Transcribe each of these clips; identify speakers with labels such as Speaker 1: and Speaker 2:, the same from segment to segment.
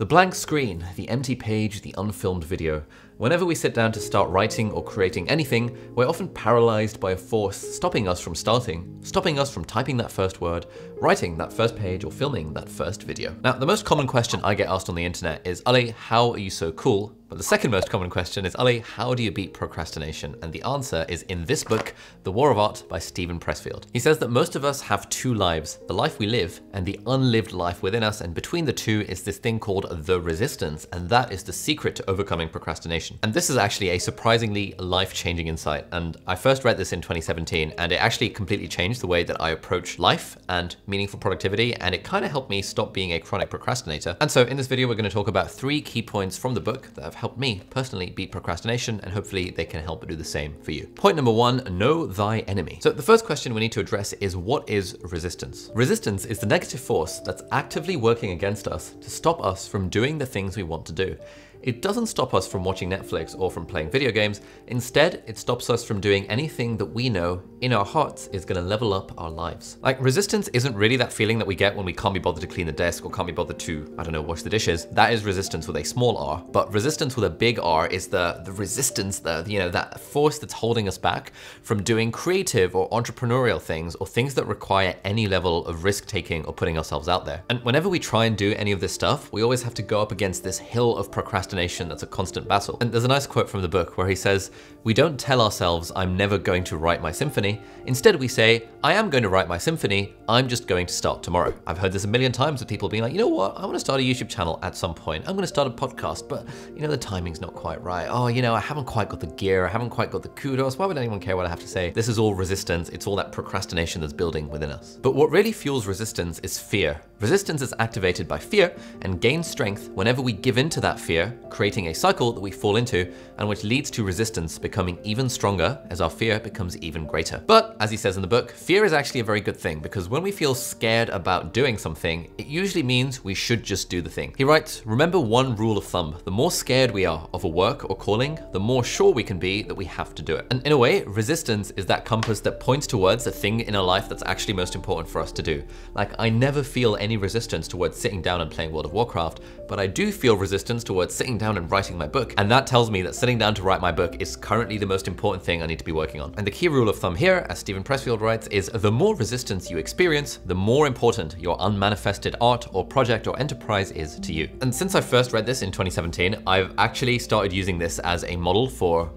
Speaker 1: The blank screen, the empty page, the unfilmed video. Whenever we sit down to start writing or creating anything, we're often paralyzed by a force stopping us from starting, stopping us from typing that first word, writing that first page, or filming that first video. Now, the most common question I get asked on the internet is, Ali, how are you so cool? But the second most common question is, Ali, how do you beat procrastination? And the answer is in this book, The War of Art by Steven Pressfield. He says that most of us have two lives, the life we live and the unlived life within us, and between the two is this thing called the resistance, and that is the secret to overcoming procrastination. And this is actually a surprisingly life-changing insight, and I first read this in 2017, and it actually completely changed the way that I approach life and meaningful productivity, and it kind of helped me stop being a chronic procrastinator. And so in this video, we're going to talk about 3 key points from the book that have helped me personally beat procrastination, and hopefully they can help do the same for you. Point number 1, know thy enemy. So the first question we need to address is, what is resistance? Resistance is the negative force that's actively working against us to stop us from doing the things we want to do. It doesn't stop us from watching Netflix or from playing video games. Instead, it stops us from doing anything that we know in our hearts is gonna level up our lives. Like, resistance isn't really that feeling that we get when we can't be bothered to clean the desk or can't be bothered to, I don't know, wash the dishes. That is resistance with a small r. But resistance with a big R is the resistance, that force that's holding us back from doing creative or entrepreneurial things, or things that require any level of risk taking or putting ourselves out there. And whenever we try and do any of this stuff, we always have to go up against this hill of procrastination that's a constant battle. And there's a nice quote from the book where he says, "We don't tell ourselves I'm never going to write my symphony. Instead we say, I am going to write my symphony, I'm just going to start tomorrow." I've heard this a million times with people being like, you know what, I want to start a YouTube channel at some point. I'm going to start a podcast, but the timing's not quite right. Oh, I haven't quite got the gear. I haven't quite got the kudos. Why would anyone care what I have to say? This is all resistance. It's all that procrastination that's building within us. But what really fuels resistance is fear. Resistance is activated by fear and gains strength whenever we give in to that fear, creating a cycle that we fall into, and which leads to resistance becoming even stronger as our fear becomes even greater. But as he says in the book, fear is actually a very good thing, because when we feel scared about doing something, it usually means we should just do the thing. He writes, remember one rule of thumb: the more scared we are of a work or calling, the more sure we can be that we have to do it. And in a way, resistance is that compass that points towards the thing in our life that's actually most important for us to do. Like, I never feel any resistance towards sitting down and playing World of Warcraft, but I do feel resistance towards sitting down and writing my book. And that tells me that sitting down to write my book is currently the most important thing I need to be working on. And the key rule of thumb here, as Steven Pressfield writes, is the more resistance you experience, the more important your unmanifested art or project or enterprise is to you. And since I first read this in 2017, I've actually started using this as a model for,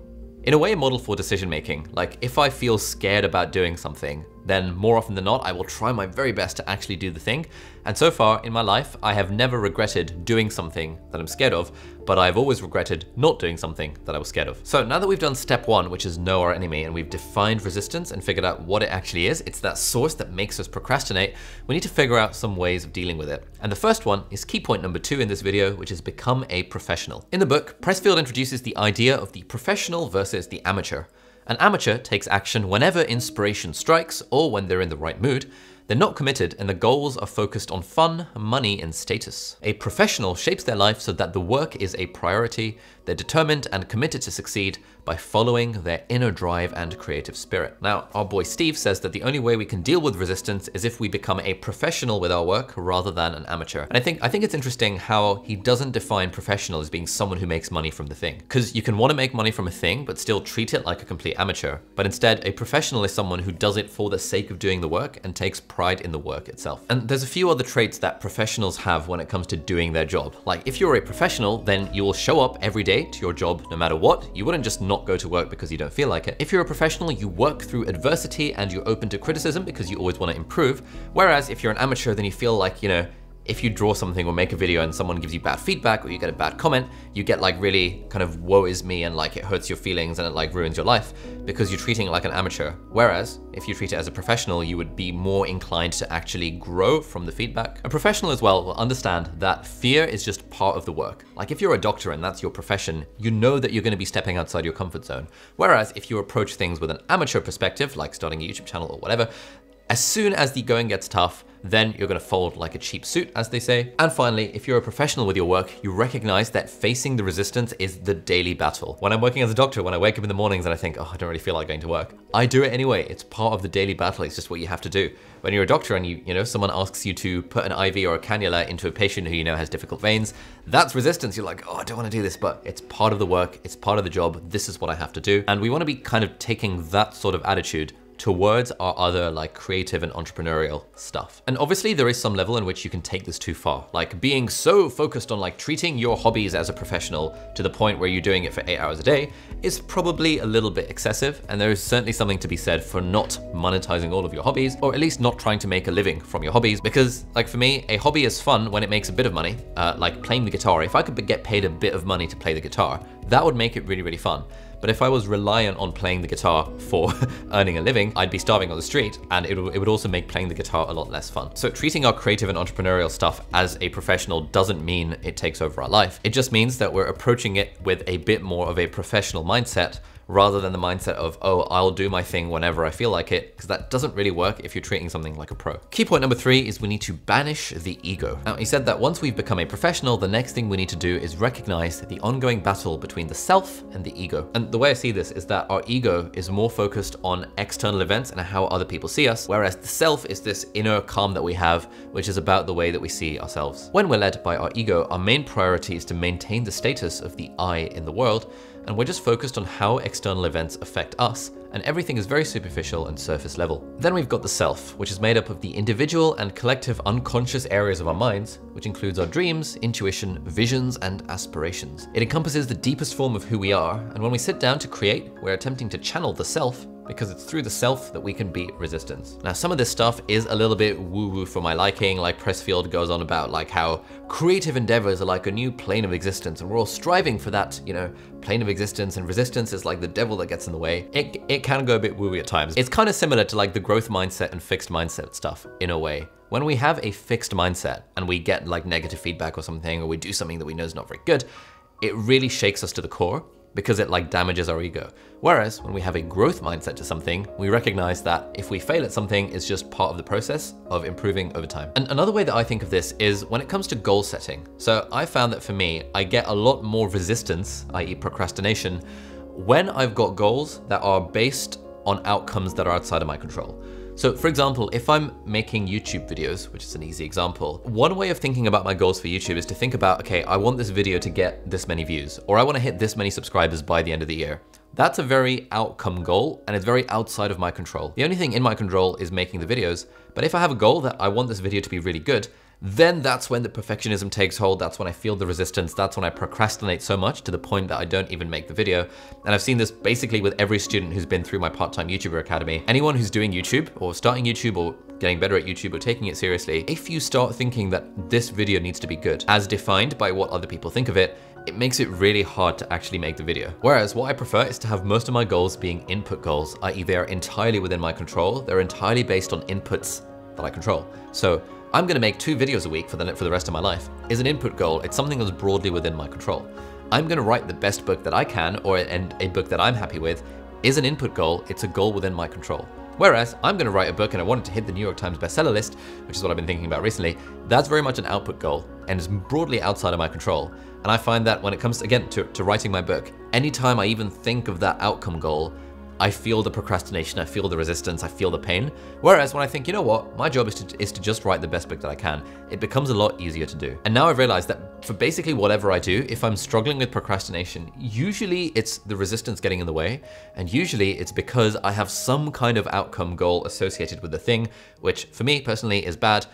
Speaker 1: in a way, a model for decision making. Like, if I feel scared about doing something, then more often than not, I will try my very best to actually do the thing. And so far in my life, I have never regretted doing something that I'm scared of, but I've always regretted not doing something that I was scared of. So now that we've done step 1, which is know our enemy, and we've defined resistance and figured out what it actually is, it's that source that makes us procrastinate, we need to figure out some ways of dealing with it. And the first one is key point number 2 in this video, which is become a professional. In the book, Pressfield introduces the idea of the professional versus the amateur. An amateur takes action whenever inspiration strikes or when they're in the right mood. They're not committed, and the goals are focused on fun, money, and status. A professional shapes their life so that the work is a priority. They're determined and committed to succeed by following their inner drive and creative spirit. Now, our boy Steve says that the only way we can deal with resistance is if we become a professional with our work rather than an amateur. And I think it's interesting how he doesn't define professional as being someone who makes money from the thing. Because you can want to make money from a thing, but still treat it like a complete amateur. But instead, a professional is someone who does it for the sake of doing the work and takes pride in the work itself. And there's a few other traits that professionals have when it comes to doing their job. Like, if you're a professional, then you will show up every day to your job no matter what. You wouldn't just not go to work because you don't feel like it. If you're a professional, you work through adversity and you're open to criticism because you always want to improve. Whereas if you're an amateur, then you feel like, if you draw something or make a video and someone gives you bad feedback or you get a bad comment, you get like really kind of woe is me, and like it hurts your feelings and it like ruins your life because you're treating it like an amateur. Whereas if you treat it as a professional, you would be more inclined to actually grow from the feedback. A professional as well will understand that fear is just part of the work. Like, if you're a doctor and that's your profession, you know that you're going to be stepping outside your comfort zone. Whereas if you approach things with an amateur perspective, like starting a YouTube channel or whatever, as soon as the going gets tough, then you're gonna fold like a cheap suit, as they say. And finally, if you're a professional with your work, you recognize that facing the resistance is the daily battle. When I'm working as a doctor, when I wake up in the mornings and I think, oh, I don't really feel like going to work, I do it anyway. It's part of the daily battle. It's just what you have to do. When you're a doctor and you know, someone asks you to put an IV or a cannula into a patient who you know has difficult veins, that's resistance. You're like, oh, I don't want to do this, but it's part of the work. It's part of the job. This is what I have to do. And we want to be kind of taking that sort of attitude towards our other like creative and entrepreneurial stuff. And obviously there is some level in which you can take this too far. Like being so focused on like treating your hobbies as a professional to the point where you're doing it for 8 hours a day is probably a little bit excessive. And there is certainly something to be said for not monetizing all of your hobbies, or at least not trying to make a living from your hobbies. Because like for me, a hobby is fun when it makes a bit of money, like playing the guitar. If I could get paid a bit of money to play the guitar, that would make it really, really fun. But if I was reliant on playing the guitar for earning a living, I'd be starving on the street, and it would also make playing the guitar a lot less fun. So treating our creative and entrepreneurial stuff as a professional doesn't mean it takes over our life. It just means that we're approaching it with a bit more of a professional mindset, rather than the mindset of, oh, I'll do my thing whenever I feel like it, because that doesn't really work if you're treating something like a pro. Key point number 3 is we need to banish the ego. Now, he said that once we've become a professional, the next thing we need to do is recognize the ongoing battle between the self and the ego. And the way I see this is that our ego is more focused on external events and how other people see us, whereas the self is this inner calm that we have, which is about the way that we see ourselves. When we're led by our ego, our main priority is to maintain the status of the I in the world, and we're just focused on how external events affect us, and everything is very superficial and surface level. Then we've got the self, which is made up of the individual and collective unconscious areas of our minds, which includes our dreams, intuition, visions, and aspirations. It encompasses the deepest form of who we are, and when we sit down to create, we're attempting to channel the self, because it's through the self that we can beat resistance. Now, some of this stuff is a little bit woo-woo for my liking, like Pressfield goes on about like how creative endeavors are like a new plane of existence, and we're all striving for that, you know, plane of existence, and resistance is like the devil that gets in the way. It can go a bit woo-woo at times. It's kind of similar to like the growth mindset and fixed mindset stuff in a way. When we have a fixed mindset and we get like negative feedback or something, or we do something that we know is not very good, it really shakes us to the core, because it like damages our ego. Whereas when we have a growth mindset to something, we recognize that if we fail at something, it's just part of the process of improving over time. And another way that I think of this is when it comes to goal setting. So I found that for me, I get a lot more resistance, i.e. procrastination, when I've got goals that are based on outcomes that are outside of my control. So for example, if I'm making YouTube videos, which is an easy example, one way of thinking about my goals for YouTube is to think about, okay, I want this video to get this many views, or I want to hit this many subscribers by the end of the year. That's a very outcome goal, and it's very outside of my control. The only thing in my control is making the videos, but if I have a goal that I want this video to be really good, then that's when the perfectionism takes hold. That's when I feel the resistance. That's when I procrastinate so much to the point that I don't even make the video. And I've seen this basically with every student who's been through my part-time YouTuber Academy. Anyone who's doing YouTube or starting YouTube or getting better at YouTube or taking it seriously, if you start thinking that this video needs to be good, as defined by what other people think of it, it makes it really hard to actually make the video. Whereas what I prefer is to have most of my goals being input goals, i.e. they're entirely within my control. They're entirely based on inputs that I control. So I'm gonna make 2 videos a week for the rest of my life is an input goal. It's something that's broadly within my control. I'm gonna write the best book that I can, and a book that I'm happy with is an input goal. It's a goal within my control. Whereas I'm gonna write a book and I want it to hit the New York Times bestseller list, which is what I've been thinking about recently, that's very much an output goal and is broadly outside of my control. And I find that when it comes, again, to writing my book, anytime I even think of that outcome goal, I feel the procrastination, I feel the resistance, I feel the pain. Whereas when I think, you know what, my job is to just write the best book that I can, it becomes a lot easier to do. And now I've realized that for basically whatever I do, if I'm struggling with procrastination, usually it's the resistance getting in the way, and usually it's because I have some kind of outcome goal associated with the thing, which for me personally is bad.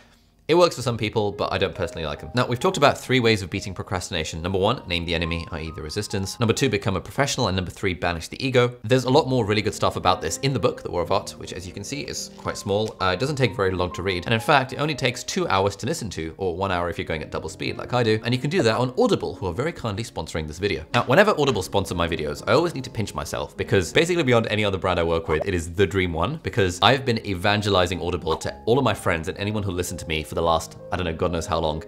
Speaker 1: It works for some people, but I don't personally like them. Now, we've talked about 3 ways of beating procrastination. Number 1, name the enemy, i.e. the resistance. Number 2, become a professional. And number 3, banish the ego. There's a lot more really good stuff about this in the book, The War of Art, which as you can see is quite small. It doesn't take very long to read. And in fact, it only takes 2 hours to listen to, or 1 hour if you're going at double speed like I do. And you can do that on Audible, who are very kindly sponsoring this video. Now, whenever Audible sponsor my videos, I always need to pinch myself because basically beyond any other brand I work with, it is the dream one because I've been evangelizing Audible to all of my friends and anyone who listened to me for the last, I don't know, God knows how long.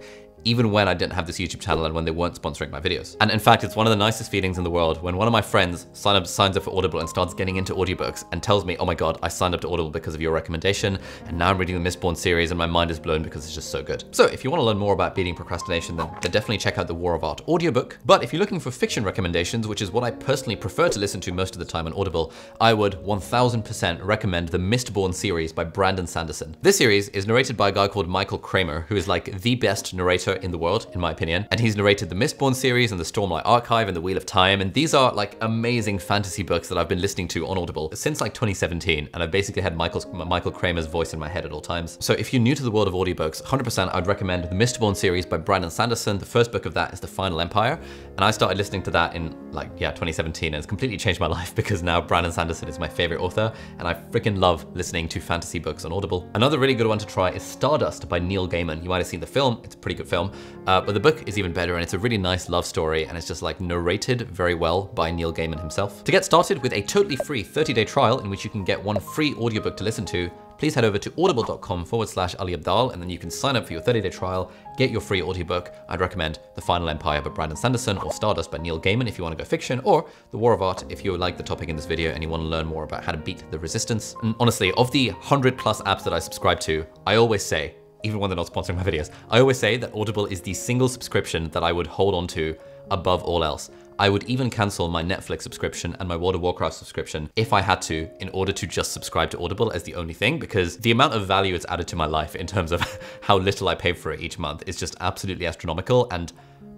Speaker 1: even when I didn't have this YouTube channel and when they weren't sponsoring my videos. And in fact, it's one of the nicest feelings in the world when one of my friends signs up for Audible and starts getting into audiobooks and tells me, oh my God, I signed up to Audible because of your recommendation, and now I'm reading the Mistborn series and my mind is blown because it's just so good. So if you want to learn more about beating procrastination, then definitely check out the War of Art audiobook. But if you're looking for fiction recommendations, which is what I personally prefer to listen to most of the time on Audible, I would 1000% recommend the Mistborn series by Brandon Sanderson. This series is narrated by a guy called Michael Kramer, who is like the best narrator in the world, in my opinion. And he's narrated the Mistborn series and the Stormlight Archive and the Wheel of Time. And these are like amazing fantasy books that I've been listening to on Audible since like 2017. And I've basically had Michael Kramer's voice in my head at all times. So if you're new to the world of audiobooks, 100% I'd recommend the Mistborn series by Brandon Sanderson. The first book of that is The Final Empire. And I started listening to that in 2017. And it's completely changed my life because now Brandon Sanderson is my favorite author. And I freaking love listening to fantasy books on Audible. Another really good one to try is Stardust by Neil Gaiman. You might have seen the film. It's a pretty good film. But the book is even better, and it's a really nice love story, and it's just like narrated very well by Neil Gaiman himself. To get started with a totally free 30-day trial in which you can get one free audiobook to listen to, please head over to audible.com/Ali Abdaal, and then you can sign up for your 30-day trial, get your free audiobook. I'd recommend The Final Empire by Brandon Sanderson, or Stardust by Neil Gaiman if you want to go fiction, or The War of Art if you like the topic in this video and you want to learn more about how to beat the resistance. And honestly, of the 100+ apps that I subscribe to, I always say, even when they're not sponsoring my videos, I always say that Audible is the single subscription that I would hold on to above all else. I would even cancel my Netflix subscription and my World of Warcraft subscription if I had to, in order to just subscribe to Audible as the only thing, because the amount of value it's added to my life in terms of how little I pay for it each month is just absolutely astronomical, and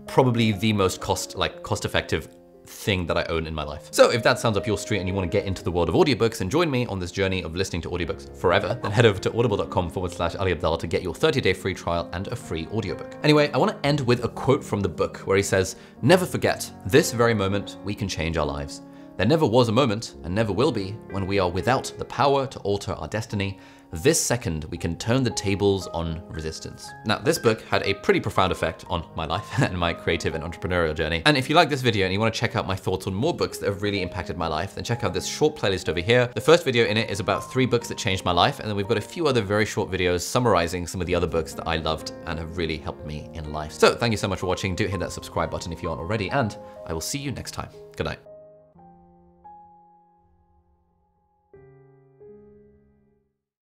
Speaker 1: probably the most cost-effective thing that I own in my life. So if that sounds up your street and you want to get into the world of audiobooks and join me on this journey of listening to audiobooks forever, then head over to audible.com/Ali Abdaal to get your 30-day free trial and a free audiobook. Anyway, I want to end with a quote from the book where he says, "Never forget, this very moment we can change our lives. There never was a moment, and never will be, when we are without the power to alter our destiny. This second, we can turn the tables on resistance." Now, this book had a pretty profound effect on my life and my creative and entrepreneurial journey. And if you like this video and you want to check out my thoughts on more books that have really impacted my life, then check out this short playlist over here. The first video in it is about 3 books that changed my life, and then we've got a few other very short videos summarizing some of the other books that I loved and have really helped me in life. So thank you so much for watching. Do hit that subscribe button if you aren't already, and I will see you next time. Good night.